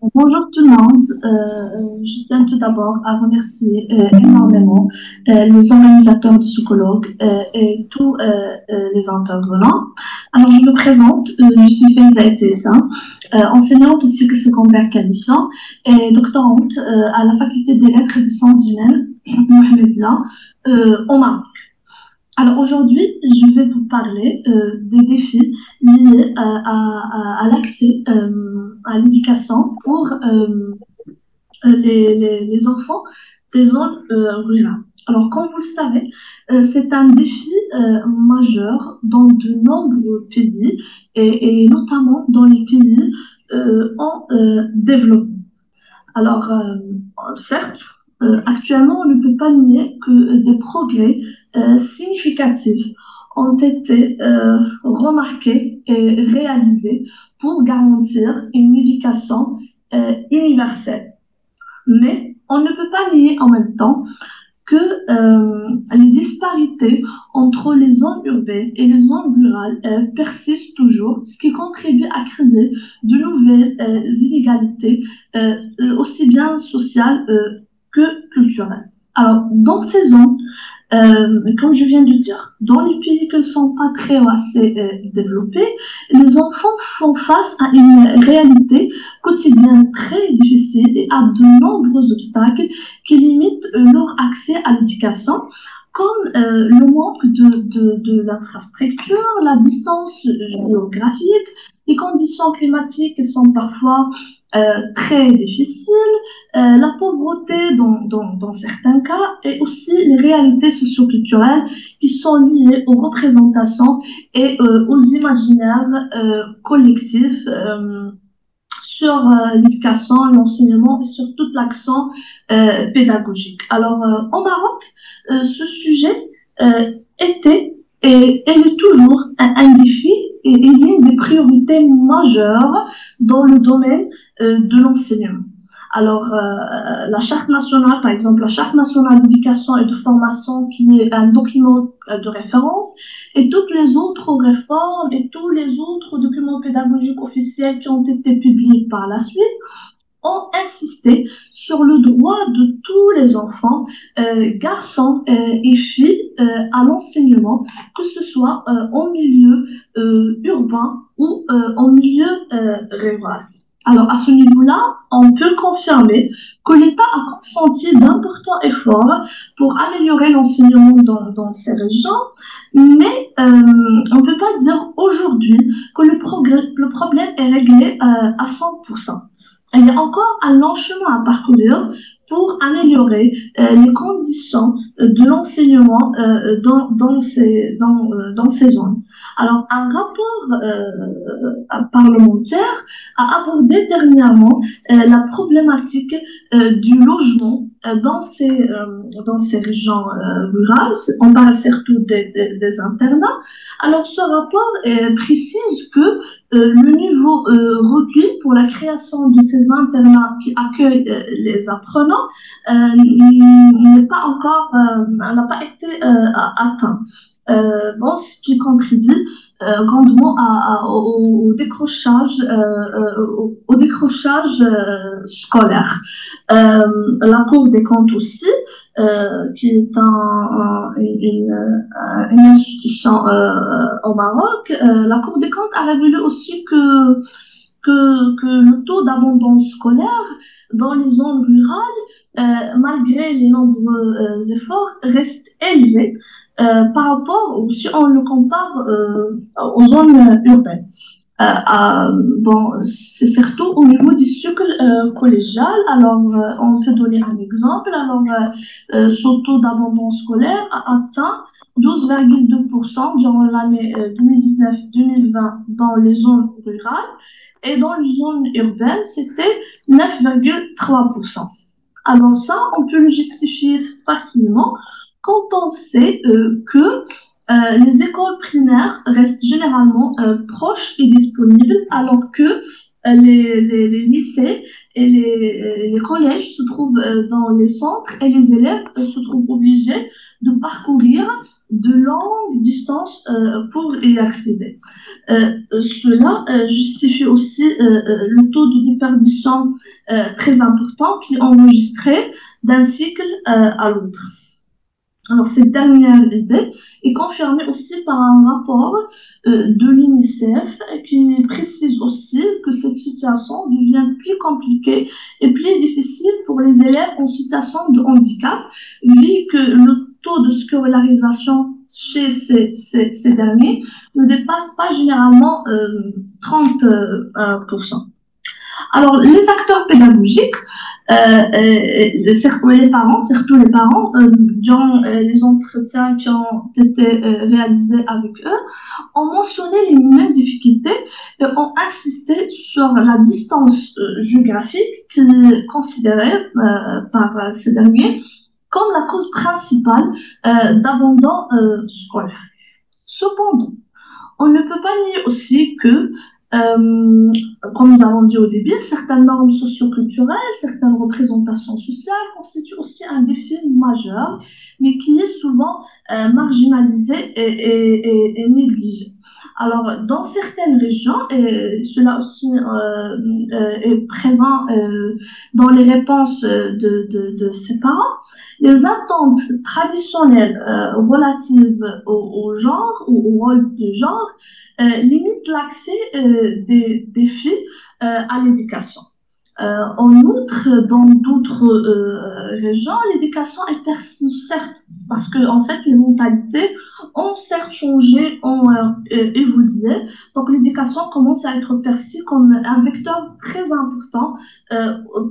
Bonjour tout le monde. Je tiens tout d'abord à remercier énormément les organisateurs de ce colloque et tous les intervenants. Alors, je me présente, je suis Faiza Etessa, enseignante de cycle secondaire qualifiant et doctorante à la faculté des lettres et des sciences humaines, Mohamedia, au Maroc. Alors aujourd'hui, je vais vous parler des défis liés à l'accès à l'éducation pour les enfants des zones rurales. Alors, comme vous le savez, c'est un défi majeur dans de nombreux pays et notamment dans les pays en développement. Alors, certes, actuellement, on ne peut pas nier que des progrès significatifs ont été remarqués et réalisés pour garantir une éducation universelle. Mais on ne peut pas nier en même temps que les disparités entre les zones urbaines et les zones rurales persistent toujours, ce qui contribue à créer de nouvelles inégalités, aussi bien sociales que culturelles. Alors, dans ces zones, comme je viens de dire, dans les pays qui ne sont pas très ou assez développés, les enfants font face à une réalité quotidienne très difficile et à de nombreux obstacles qui limitent leur accès à l'éducation, comme le manque de l'infrastructure, la distance géographique, les conditions climatiques qui sont parfois très difficiles, la pauvreté dans certains cas et aussi les réalités socioculturelles qui sont liées aux représentations et aux imaginaires collectifs sur l'éducation, l'enseignement et sur toute l'action pédagogique. Alors, au Maroc, ce sujet était et elle est toujours un défi et il y a des priorités majeures dans le domaine de l'enseignement. Alors, la charte nationale, par exemple, la charte nationale d'éducation et de formation, qui est un document de référence, et toutes les autres réformes et tous les autres documents pédagogiques officiels qui ont été publiés par la suite, ont insisté sur le droit de tous les enfants, garçons et filles, à l'enseignement, que ce soit en milieu urbain ou en milieu rural. Alors, à ce niveau-là, on peut confirmer que l'État a consenti d'importants efforts pour améliorer l'enseignement dans ces régions, mais on ne peut pas dire aujourd'hui que le problème est réglé à 100%. Il y a encore un long chemin à parcourir pour améliorer les conditions de l'enseignement dans ces zones. Alors, un rapport parlementaire a abordé dernièrement la problématique du logement dans ces régions rurales. On parle surtout des internats. Alors, ce rapport précise que le niveau requis pour la création de ces internats qui accueillent les apprenants n'a pas été atteint. Bon, ce qui contribue grandement au décrochage scolaire. La Cour des comptes aussi, qui est une institution au Maroc, la Cour des comptes a révélé aussi que le taux d'abandon scolaire dans les zones rurales, malgré les nombreux efforts, reste élevé par rapport, si on le compare aux zones urbaines. Bon, c'est surtout au niveau du cycle collégial. Alors, on peut donner un exemple. Alors, ce taux d'abandon scolaire a atteint 12,2% durant l'année 2019-2020 dans les zones rurales et dans les zones urbaines, c'était 9,3%. Alors ça, on peut le justifier facilement quand on sait que les écoles primaires restent généralement proches et disponibles, alors que les lycées et les collèges se trouvent dans les centres et les élèves se trouvent obligés de parcourir de longues distances pour y accéder. Cela justifie aussi le taux de déperdition très important qui est enregistré d'un cycle à l'autre. Alors, cette dernière idée est confirmée aussi par un rapport de l'UNICEF qui précise aussi que cette situation devient plus compliquée et plus difficile pour les élèves en situation de handicap, vu que le taux de scolarisation chez ces derniers ne dépasse pas généralement 30%. Alors, les acteurs pédagogiques, surtout les parents, durant les entretiens qui ont été réalisés avec eux, ont mentionné les mêmes difficultés et ont insisté sur la distance géographique qui est considérée par ces derniers comme la cause principale d'abandon scolaire. Cependant, on ne peut pas nier aussi que comme nous avons dit au début, certaines normes socioculturelles, certaines représentations sociales constituent aussi un défi majeur, mais qui est souvent marginalisé et négligé. Alors, dans certaines régions, et cela aussi est présent dans les réponses de ces parents, les attentes traditionnelles relatives au genre ou au rôle de genre limite l'accès des filles à l'éducation. En outre, dans d'autres régions, l'éducation est perçue, certes, parce que en fait, les mentalités ont certes changé, ont évolué. Donc, l'éducation commence à être perçue comme un vecteur très important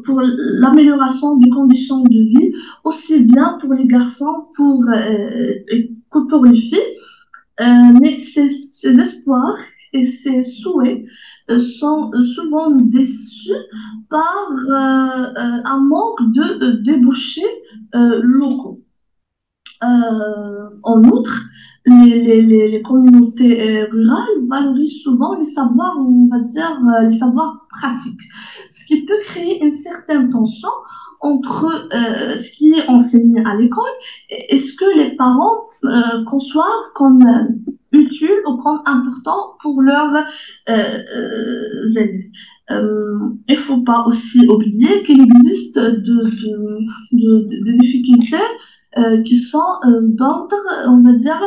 pour l'amélioration des conditions de vie, aussi bien pour les garçons que pour les filles. Mais ces espoirs et ces souhaits sont souvent déçus par un manque de débouchés locaux. En outre, les communautés rurales valorisent souvent les savoirs, on va dire, les savoirs pratiques, ce qui peut créer une certaine tension entre ce qui est enseigné à l'école et ce que les parents conçoivent comme utile ou comme important pour leurs élèves. Il ne faut pas aussi oublier qu'il existe des difficultés qui sont d'ordre, on va dire,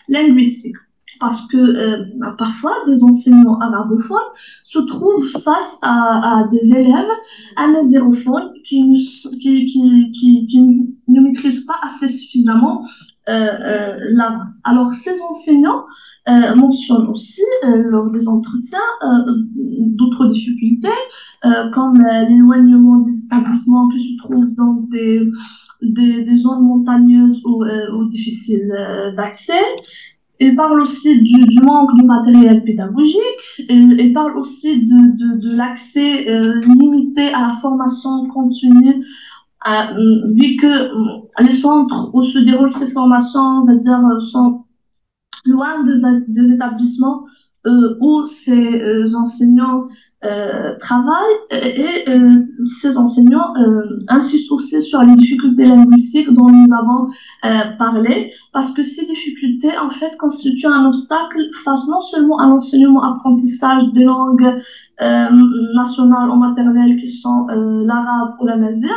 linguistique. Parce que parfois, des enseignants arabophones se trouvent face à des élèves amazigophones qui ne maîtrisent pas assez suffisamment l'arabe. Alors, ces enseignants mentionnent aussi, lors des entretiens, d'autres difficultés, comme l'éloignement des établissements qui se trouvent dans des zones montagneuses ou difficiles d'accès. Il parle aussi du manque de matériel pédagogique. Il parle aussi de l'accès limité à la formation continue, vu que les centres où se déroulent ces formations, on va dire, sont loin des établissements où ces enseignants travaillent et ces enseignants insistent aussi sur les difficultés linguistiques dont nous avons parlé, parce que ces difficultés en fait constituent un obstacle face non seulement à l'enseignement-apprentissage des langues nationales ou maternelles qui sont l'arabe ou l'amazigh,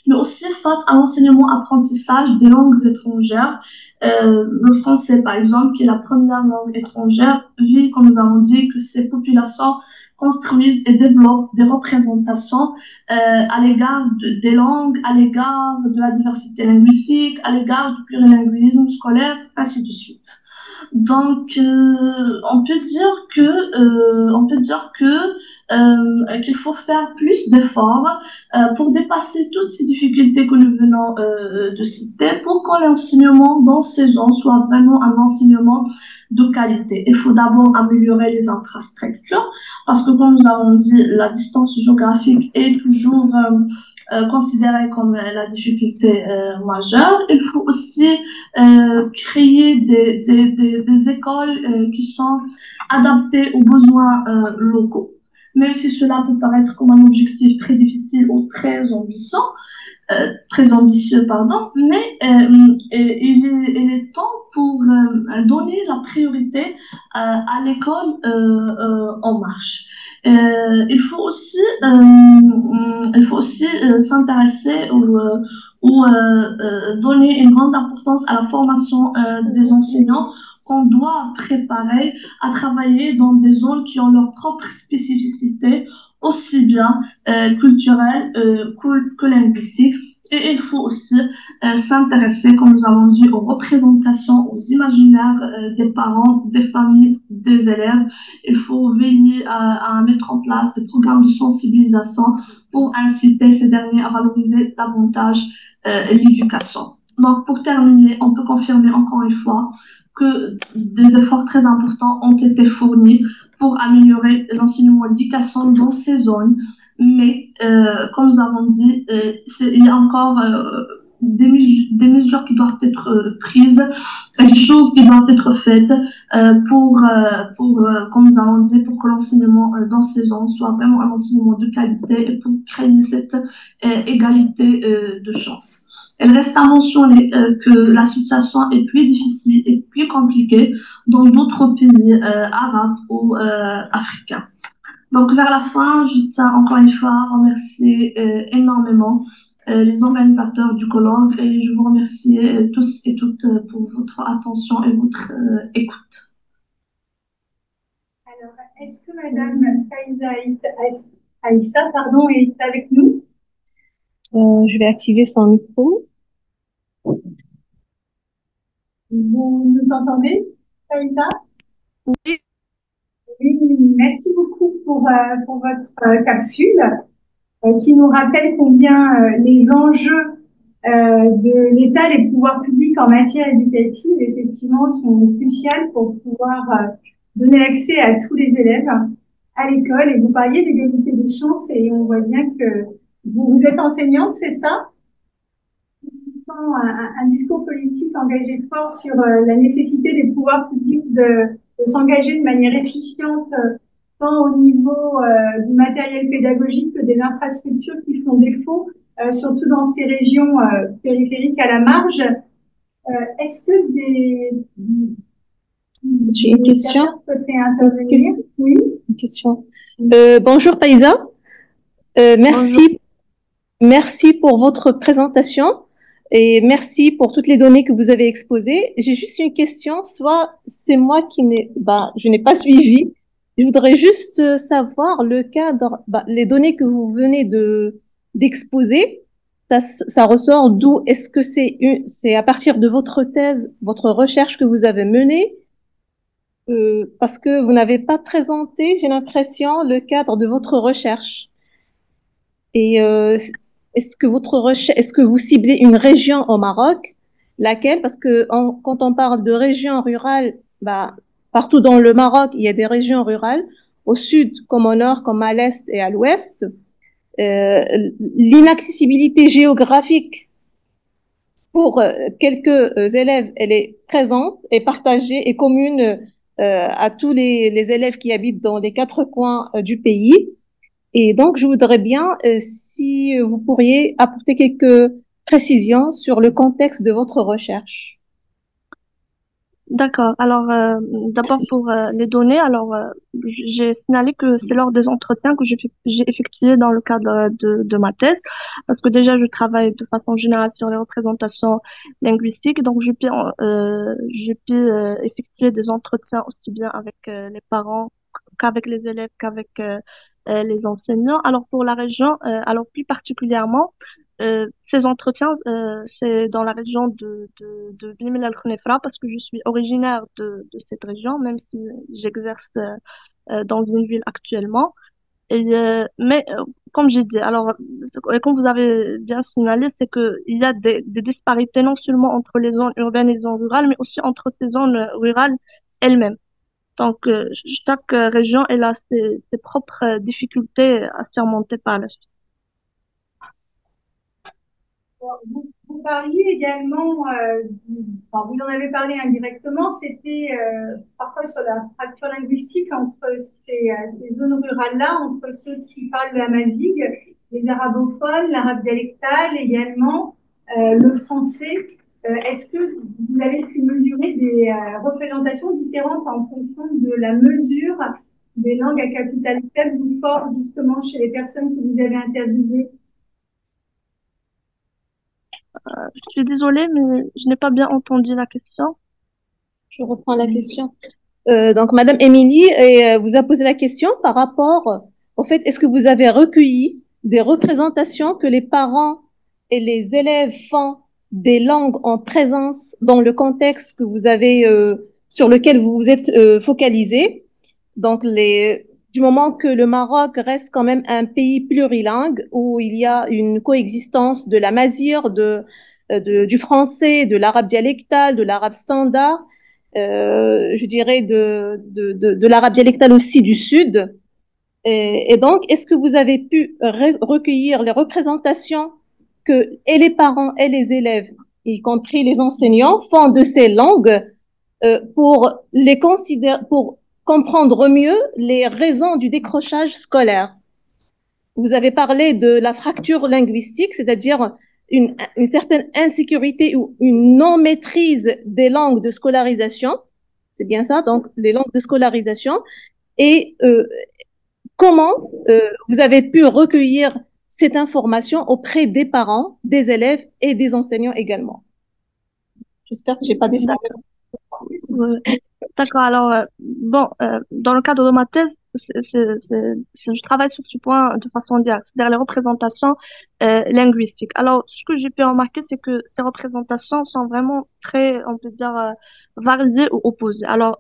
mais aussi face à l'enseignement-apprentissage des langues étrangères. Le français, par exemple, qui est la première langue étrangère, vu, comme nous avons dit, que ces populations construisent et développent des représentations à l'égard des langues, à l'égard de la diversité linguistique, à l'égard du plurilinguisme scolaire, ainsi de suite. Donc, on peut dire qu'il faut faire plus d'efforts pour dépasser toutes ces difficultés que nous venons de citer, pour que l'enseignement dans ces zones soit vraiment un enseignement de qualité. Il faut d'abord améliorer les infrastructures, parce que comme nous avons dit, la distance géographique est toujours considérée comme la difficulté majeure. Il faut aussi créer des écoles qui sont adaptées aux besoins locaux. même si cela peut paraître comme un objectif très difficile ou très ambitieux, pardon, mais il est temps pour donner la priorité à l'école en marche. Il faut aussi s'intéresser ou donner une grande importance à la formation des enseignants qu'on doit préparer à travailler dans des zones qui ont leur propre spécificité, aussi bien culturelle que linguistique. Et il faut aussi s'intéresser, comme nous avons dit, aux représentations, aux imaginaires des parents, des familles, des élèves. Il faut veiller à mettre en place des programmes de sensibilisation pour inciter ces derniers à valoriser davantage l'éducation. Donc, pour terminer, on peut confirmer encore une fois que des efforts très importants ont été fournis pour améliorer l'enseignement et l'éducation dans ces zones. Mais, comme nous avons dit, il y a encore des mesures qui doivent être prises, des choses qui doivent être faites comme nous avons dit, pour que l'enseignement dans ces zones soit vraiment un enseignement de qualité et pour créer cette égalité de chance. Il reste à mentionner que la situation est plus difficile et plus compliquée dans d'autres pays arabes ou africains. Donc, vers la fin, je tiens encore une fois à remercier énormément les organisateurs du colloque et je vous remercie tous et toutes pour votre attention et votre écoute. Alors, est-ce que Madame Aïssa, pardon, est avec nous? Je vais activer son micro. Vous nous entendez, Aïssa? Oui. Oui, merci beaucoup pour votre capsule qui nous rappelle combien les enjeux de l'État, les pouvoirs publics en matière éducative, effectivement, sont cruciaux pour pouvoir donner accès à tous les élèves à l'école. Et vous parliez d'égalité des chances et on voit bien que vous êtes enseignante, c'est ça? Un discours politique engagé fort sur la nécessité des pouvoirs publics de s'engager de manière efficiente, tant au niveau du matériel pédagogique que des infrastructures qui font défaut, surtout dans ces régions périphériques à la marge. Est-ce que J'ai une question. Oui. Une question. Bonjour Faïza. Merci pour votre présentation et merci pour toutes les données que vous avez exposées. J'ai juste une question, soit c'est moi je n'ai pas suivi. Je voudrais juste savoir le cadre, les données que vous venez d'exposer, ça ressort d'où? Est-ce que c'est à partir de votre thèse, votre recherche que vous avez menée? Parce que vous n'avez pas présenté, j'ai l'impression, le cadre de votre recherche. Et est-ce que vous ciblez une région au Maroc? Laquelle? Parce que quand on parle de région rurale, partout dans le Maroc, il y a des régions rurales, au sud comme au nord, comme à l'est et à l'ouest. L'inaccessibilité géographique pour quelques élèves, elle est présente et partagée et commune à tous les élèves qui habitent dans les quatre coins du pays. Et donc, je voudrais bien si vous pourriez apporter quelques précisions sur le contexte de votre recherche. D'accord. Alors, d'abord pour les données, alors j'ai signalé que c'est lors des entretiens que j'ai effectués dans le cadre de ma thèse, parce que déjà je travaille de façon générale sur les représentations linguistiques, donc j'ai pu effectuer des entretiens aussi bien avec les parents qu'avec les élèves qu'avec les enseignants. Alors pour la région, alors plus particulièrement. Ces entretiens, c'est dans la région de Bimel al-Khnefra parce que je suis originaire de cette région, même si j'exerce dans une ville actuellement. Comme j'ai dit, alors, comme vous avez bien signalé, c'est que il y a des disparités non seulement entre les zones urbaines et les zones rurales, mais aussi entre ces zones rurales elles-mêmes. Donc, chaque région, elle a ses propres difficultés à surmonter par la suite. Vous vous parliez également, enfin, vous en avez parlé indirectement, c'était parfois sur la fracture linguistique entre ces zones rurales-là, entre ceux qui parlent la Amazigh, les arabophones, l'arabe dialectal également, le français. Est-ce que vous avez pu mesurer des représentations différentes en fonction de la mesure des langues à capital faible ou fort, justement, chez les personnes que vous avez interviewées? Je suis désolée, mais je n'ai pas bien entendu la question. Je reprends la question. Donc, Madame Émilie vous a posé la question par rapport au fait, est-ce que vous avez recueilli des représentations que les parents et les élèves font des langues en présence dans le contexte que vous avez, sur lequel vous vous êtes focalisé. Donc, du moment que le Maroc reste quand même un pays plurilingue où il y a une coexistence de la mazir, du français, de l'arabe dialectal, de l'arabe standard, je dirais de l'arabe dialectal aussi du sud. Et donc, est-ce que vous avez pu recueillir les représentations que et les parents et les élèves, y compris les enseignants, font de ces langues pour comprendre mieux les raisons du décrochage scolaire? Vous avez parlé de la fracture linguistique, c'est-à-dire une certaine insécurité ou une non-maîtrise des langues de scolarisation. C'est bien ça, donc les langues de scolarisation. Et comment vous avez pu recueillir cette information auprès des parents, des élèves et des enseignants également? J'espère que j'ai pas déformé. D'accord. Alors, bon, dans le cadre de ma thèse, je travaille sur ce point de façon directe, c'est-à-dire les représentations linguistiques. Alors, ce que j'ai pu remarquer, c'est que ces représentations sont vraiment très, on peut dire, variées ou opposées. Alors,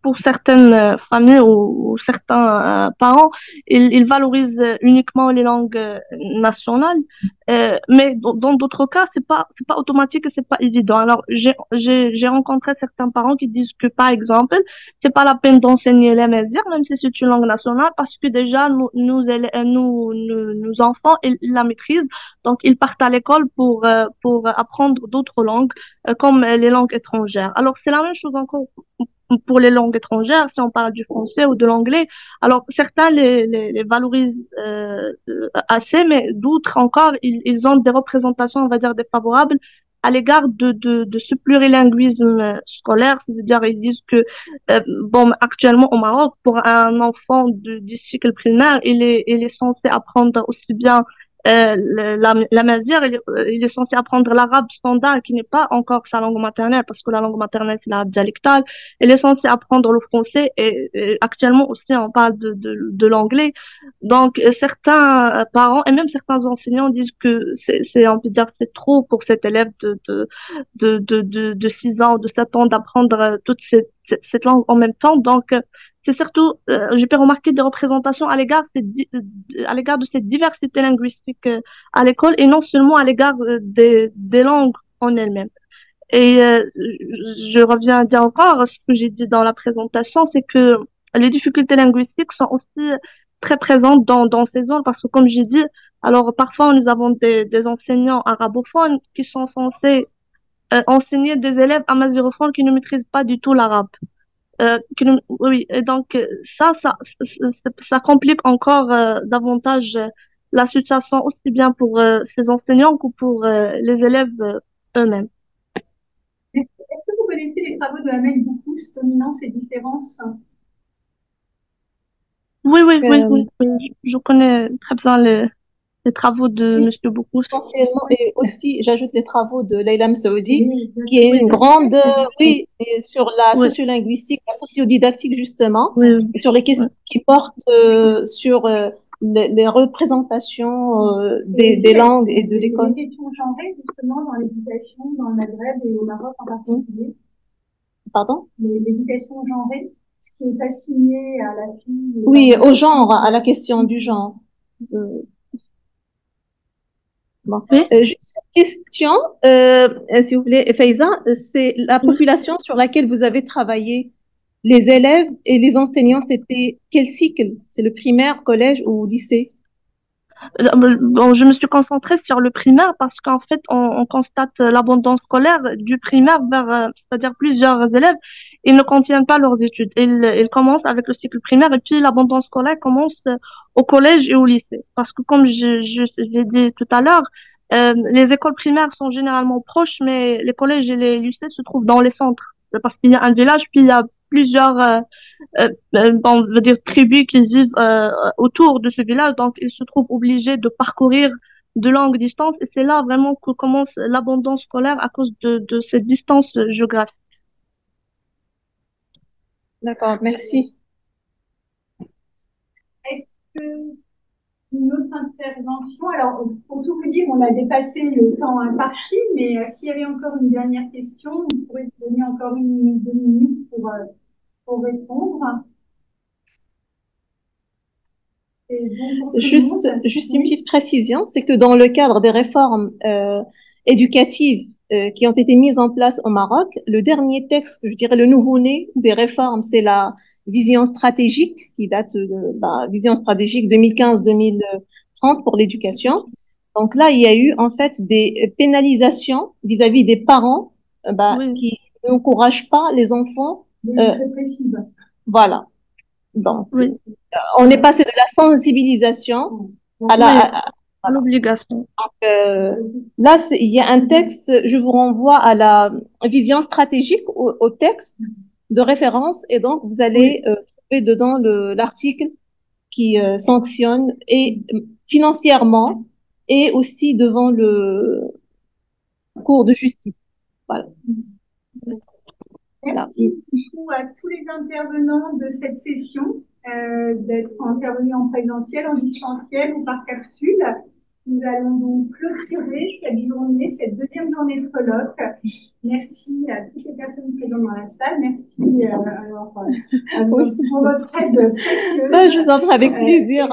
pour certaines familles ou certains parents, ils valorisent uniquement les langues nationales, mais dans d'autres cas, c'est pas automatique et c'est pas évident. Alors j'ai rencontré certains parents qui disent que par exemple, c'est pas la peine d'enseigner les mézières, même si c'est une langue nationale, parce que déjà nos enfants ils la maîtrisent, donc ils partent à l'école pour apprendre d'autres langues comme les langues étrangères. Alors c'est la même chose encore pour les langues étrangères, si on parle du français ou de l'anglais. Alors, certains les valorisent assez, mais d'autres encore, ils ont des représentations, on va dire, défavorables à l'égard de ce plurilinguisme scolaire. C'est-à-dire, ils disent que, bon, actuellement au Maroc, pour un enfant du cycle primaire, il est censé apprendre aussi bien la mazir, il est censé apprendre l'arabe standard qui n'est pas encore sa langue maternelle parce que la langue maternelle c'est l'arabe dialectal. Il est censé apprendre le français et actuellement aussi on parle de l'anglais. Donc certains parents et même certains enseignants disent que on peut dire c'est trop pour cet élève de 6 ans ou de 7 ans d'apprendre toute cette langue en même temps. Donc c'est surtout, j'ai pu remarquer des représentations à l'égard de cette diversité linguistique à l'école et non seulement à l'égard des langues en elles-mêmes. Et je reviens à dire encore ce que j'ai dit dans la présentation, c'est que les difficultés linguistiques sont aussi très présentes dans ces zones parce que comme j'ai dit, alors parfois nous avons des enseignants arabophones qui sont censés enseigner des élèves amazigophones qui ne maîtrisent pas du tout l'arabe. Oui, et donc ça complique encore davantage la situation aussi bien pour ces enseignants que pour les élèves eux-mêmes. Est-ce que vous connaissez les travaux de Hamel Boukous dominant ces différences? Oui, je connais très bien les travaux de Monsieur Boukous. Essentiellement, et aussi, j'ajoute les travaux de Leila Messaoudi, qui est une grande, sur la sociolinguistique, la sociodidactique, justement, et sur les questions qui portent sur les représentations des langues et de l'école. Les questions genrées, justement, dans l'éducation, dans le Maghreb et au Maroc en particulier. Pardon? L'éducation genrée, ce qui est assigné à la fille. Oui, au genre, à la question du genre. Bon. Juste une question, s'il vous plaît, Faiza, c'est la population sur laquelle vous avez travaillé, les élèves et les enseignants, c'était quel cycle? C'est le primaire, collège ou lycée? Bon, je me suis concentrée sur le primaire parce qu'en fait, on constate l'abandon scolaire du primaire vers, c'est-à-dire plusieurs élèves, ils ne contiennent pas leurs études. Ils commencent avec le cycle primaire et puis l'abandon scolaire commence au collège et au lycée. Parce que comme j'ai dit tout à l'heure, les écoles primaires sont généralement proches, mais les collèges et les lycées se trouvent dans les centres. C'est parce qu'il y a un village, puis il y a plusieurs on veut dire tribus qui vivent autour de ce village, donc ils se trouvent obligés de parcourir de longues distances et c'est là vraiment que commence l'abandon scolaire à cause de cette distance géographique. D'accord, merci. Est-ce que une autre intervention? Alors, pour tout vous dire, on a dépassé le temps imparti, mais s'il y avait encore une dernière question, vous pourrez se donner encore 1 minute, 2 minutes pour répondre. Juste une petite précision, c'est que dans le cadre des réformes éducatives qui ont été mises en place au Maroc, le dernier texte, je dirais le nouveau-né des réformes, c'est la vision stratégique qui date de la vision stratégique 2015-2030 pour l'éducation. Donc là, il y a eu en fait des pénalisations vis-à-vis des parents qui n'encouragent pas les enfants. Voilà. Donc, on est passé de la sensibilisation à l'obligation. Là, il y a un texte, je vous renvoie à la vision stratégique, au texte de référence, et donc vous allez trouver dedans l'article qui sanctionne et financièrement et aussi devant le cours de justice. Voilà. Merci beaucoup à tous les intervenants de cette session, d'être intervenus en présentiel, en distanciel ou par capsule. Nous allons donc clôturer cette journée, cette deuxième journée de colloque. Merci à toutes les personnes présentes dans la salle. Merci pour votre aide précieuse. Je vous en prie, avec plaisir.